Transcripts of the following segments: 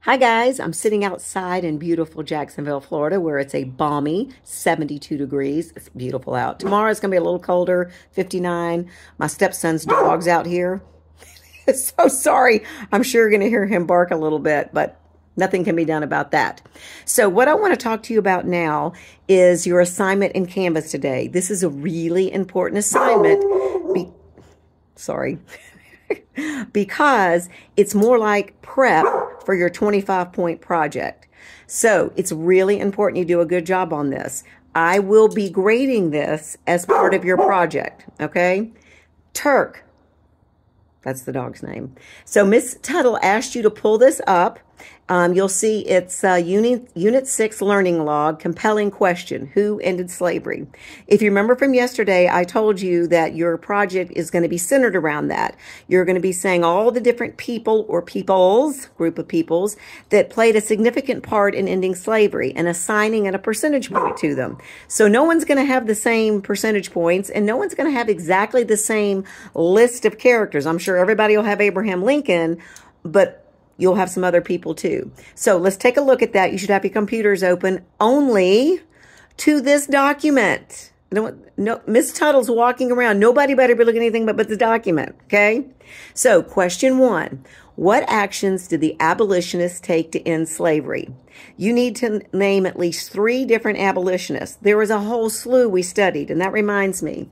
Hi guys, I'm sitting outside in beautiful Jacksonville, Florida, where it's a balmy 72 degrees. It's beautiful out. Tomorrow it's going to be a little colder, 59. My stepson's dog's out here. So sorry. I'm sure you're going to hear him bark a little bit, but nothing can be done about that. So what I want to talk to you about now is your assignment in Canvas today. This is a really important assignment. Sorry. Because it's more like prep for your 25-point project. So it's really important you do a good job on this. I will be grading this as part of your project, okay? Turk, that's the dog's name. So Miss Tuttle asked you to pull this up. You'll see it's Unit 6 Learning Log, compelling question, who ended slavery? If you remember from yesterday, I told you that your project is going to be centered around that. You're going to be saying all the different people or peoples, group of peoples, that played a significant part in ending slavery and assigning a percentage point to them. So no one's going to have the same percentage points and no one's going to have exactly the same list of characters. I'm sure everybody will have Abraham Lincoln, but you'll have some other people too. So let's take a look at that. You should have your computers open only to this document. No, Miss Tuttle's walking around. Nobody better be looking at anything but this document, okay? So question 1, what actions did the abolitionists take to end slavery? You need to name at least 3 different abolitionists. There was a whole slew we studied, and that reminds me.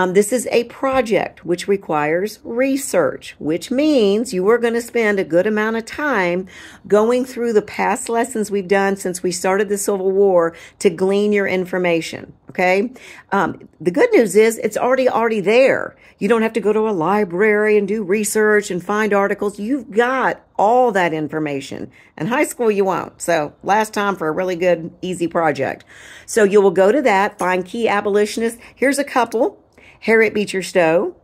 This is a project which requires research, which means you are going to spend a good amount of time going through the past lessons we've done since we started the Civil War to glean your information, okay? The good news is it's already there. You don't have to go to a library and do research and find articles. You've got all that information. In high school, you won't. So last time for a really good, easy project. So you will go to that, find key abolitionists. Here's a couple. Harriet Beecher Stowe.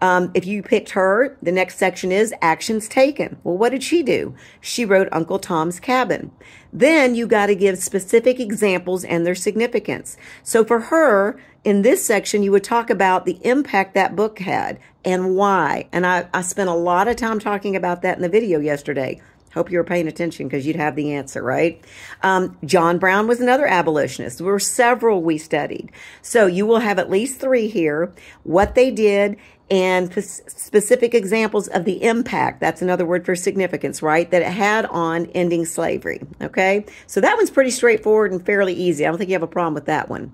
If you picked her, the next section is actions taken. Well, what did she do? She wrote Uncle Tom's Cabin. Then you got to give specific examples and their significance. So for her, in this section, you would talk about the impact that book had and why. And I spent a lot of time talking about that in the video yesterday. Hope you were paying attention because you'd have the answer, right? John Brown was another abolitionist. There were several we studied. So you will have at least 3 here, what they did, and specific examples of the impact. That's another word for significance, right? That it had on ending slavery, okay? So that one's pretty straightforward and fairly easy. I don't think you have a problem with that one.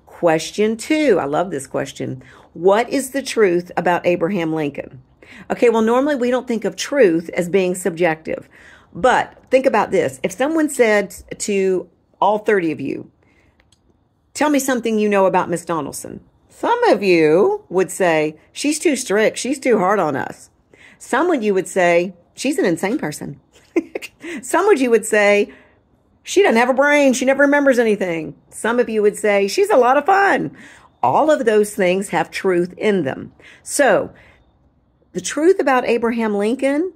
Question 2, I love this question. What is the truth about Abraham Lincoln? Okay, well, normally we don't think of truth as being subjective. But think about this. If someone said to all 30 of you, tell me something you know about Miss Donaldson. Some of you would say, she's too strict. She's too hard on us. Some of you would say, she's an insane person. Some of you would say, she doesn't have a brain. She never remembers anything. Some of you would say, she's a lot of fun. All of those things have truth in them. So the truth about Abraham Lincoln,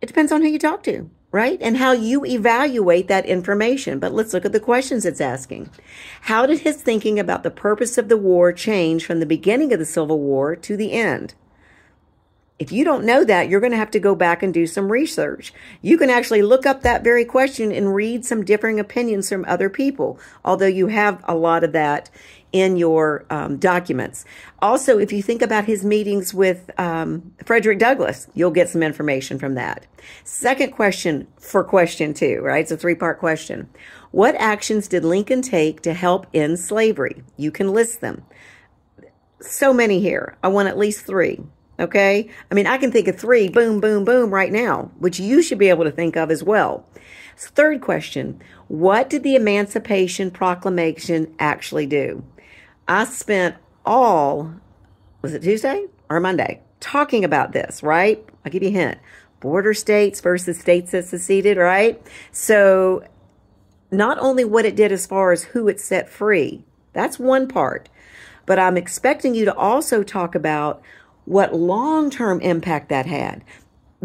it depends on who you talk to, right? And how you evaluate that information. But let's look at the questions it's asking. How did his thinking about the purpose of the war change from the beginning of the Civil War to the end? If you don't know that, you're going to have to go back and do some research. You can actually look up that very question and read some differing opinions from other people, although you have a lot of that in your documents. Also, if you think about his meetings with Frederick Douglass, you'll get some information from that. Second question for question 2, right? It's a 3-part question. What actions did Lincoln take to help end slavery? You can list them. So many here. I want at least 3. Okay? I mean, I can think of 3, boom, boom, boom, right now, which you should be able to think of as well. So third question, what did the Emancipation Proclamation actually do? I spent was it Tuesday or Monday, talking about this, right? I'll give you a hint. Border states versus states that seceded, right? So not only what it did as far as who it set free, that's one part, but I'm expecting you to also talk about what long-term impact that had.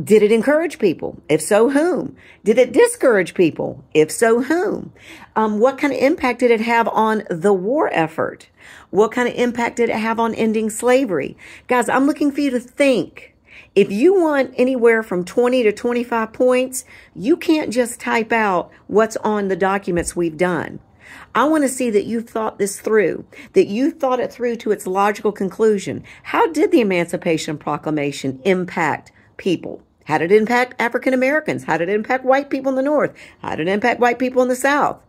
Did it encourage people? If so, whom? Did it discourage people? If so, whom? What kind of impact did it have on the war effort? What kind of impact did it have on ending slavery? Guys, I'm looking for you to think. If you want anywhere from 20 to 25 points, you can't just type out what's on the documents we've done. I want to see that you've thought this through, that you thought it through to its logical conclusion. How did the Emancipation Proclamation impact people? How did it impact African Americans? How did it impact white people in the North? How did it impact white people in the South?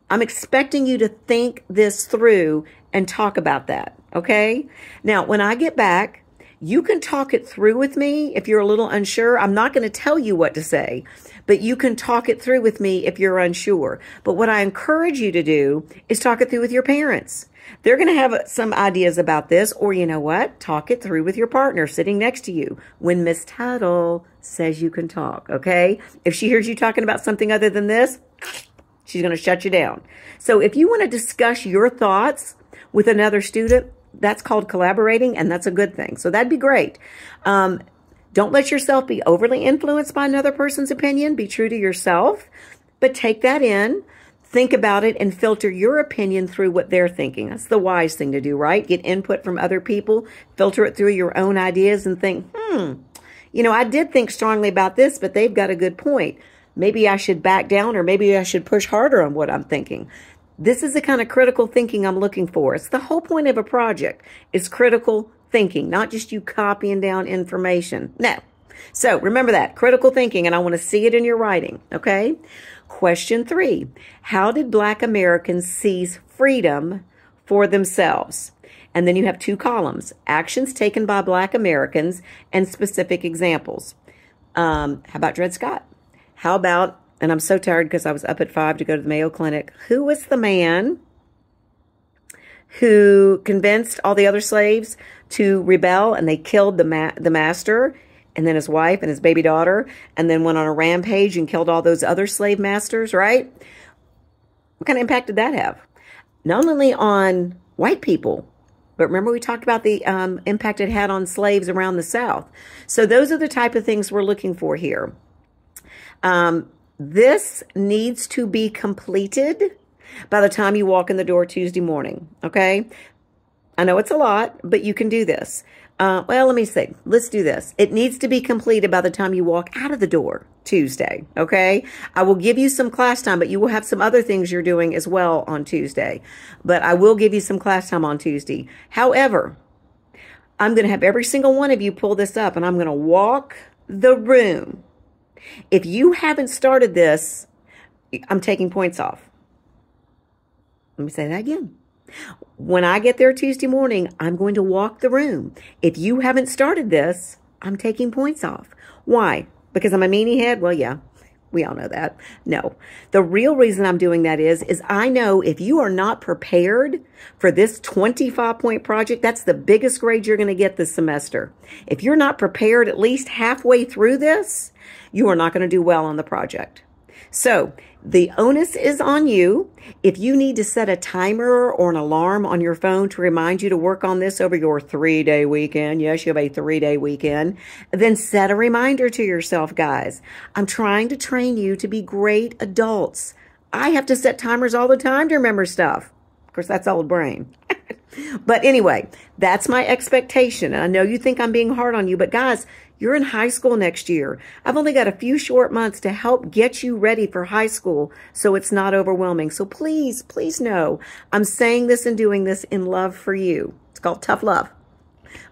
I'm expecting you to think this through and talk about that, okay? Now, when I get back, you can talk it through with me if you're a little unsure. I'm not going to tell you what to say, but you can talk it through with me if you're unsure. But what I encourage you to do is talk it through with your parents. They're going to have some ideas about this, or you know what? Talk it through with your partner sitting next to you when Miss Tuttle says you can talk, okay? If she hears you talking about something other than this, she's going to shut you down. So if you want to discuss your thoughts with another student, that's called collaborating, and that's a good thing. So that'd be great. Don't let yourself be overly influenced by another person's opinion. Be true to yourself, but take that in, think about it, and filter your opinion through what they're thinking. That's the wise thing to do, right? Get input from other people, filter it through your own ideas, and think, you know, I did think strongly about this, but they've got a good point. Maybe I should back down, or maybe I should push harder on what I'm thinking. This is the kind of critical thinking I'm looking for. It's the whole point of a project is critical thinking, not just you copying down information. No. So remember that, critical thinking, and I want to see it in your writing, okay? Question 3, how did Black Americans seize freedom for themselves? And then you have 2 columns, actions taken by Black Americans and specific examples. How about Dred Scott? How about, and I'm so tired because I was up at 5 to go to the Mayo Clinic, who was the man who convinced all the other slaves to rebel, and they killed the master and then his wife and his baby daughter, and then went on a rampage and killed all those other slave masters, right? What kind of impact did that have? Not only on white people, but remember we talked about the impact it had on slaves around the South. So those are the type of things we're looking for here. This needs to be completed by the time you walk in the door Tuesday morning, okay? I know it's a lot, but you can do this. Well, let me see. Let's do this. It needs to be completed by the time you walk out of the door Tuesday, okay? I will give you some class time, but you will have some other things you're doing as well on Tuesday. But I will give you some class time on Tuesday. However, I'm going to have every single one of you pull this up, and I'm going to walk the room. If you haven't started this, I'm taking points off. Let me say that again. When I get there Tuesday morning, I'm going to walk the room. If you haven't started this, I'm taking points off. Why? Because I'm a meanie head? Well, yeah, we all know that. No. The real reason I'm doing that is I know if you are not prepared for this 25-point project, that's the biggest grade you're going to get this semester. If you're not prepared at least halfway through this, you are not going to do well on the project. So the onus is on you. If you need to set a timer or an alarm on your phone to remind you to work on this over your 3-day weekend, yes, you have a 3-day weekend, then set a reminder to yourself, guys. I'm trying to train you to be great adults. I have to set timers all the time to remember stuff. Of course, that's old brain. But anyway, that's my expectation. And I know you think I'm being hard on you, but guys, you're in high school next year. I've only got a few short months to help get you ready for high school so it's not overwhelming. So please, please know I'm saying this and doing this in love for you. It's called tough love.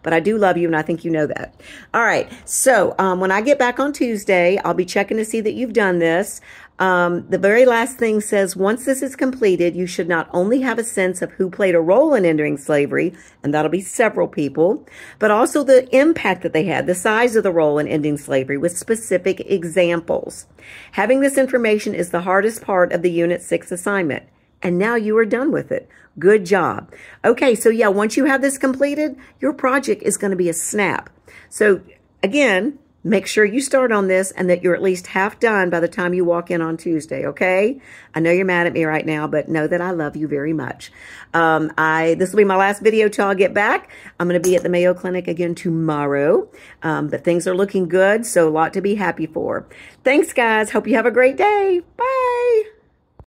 But I do love you, and I think you know that. All right, so when I get back on Tuesday, I'll be checking to see that you've done this. The very last thing says, once this is completed, you should not only have a sense of who played a role in ending slavery, and that'll be several people, but also the impact that they had, the size of the role in ending slavery with specific examples. Having this information is the hardest part of the Unit 6 assignment. And now you are done with it. Good job. Okay, so yeah, once you have this completed, your project is going to be a snap. So again, make sure you start on this and that you're at least half done by the time you walk in on Tuesday, okay? I know you're mad at me right now, but know that I love you very much. This will be my last video till I get back. I'm going to be at the Mayo Clinic again tomorrow, but things are looking good, so a lot to be happy for. Thanks, guys. Hope you have a great day. Bye.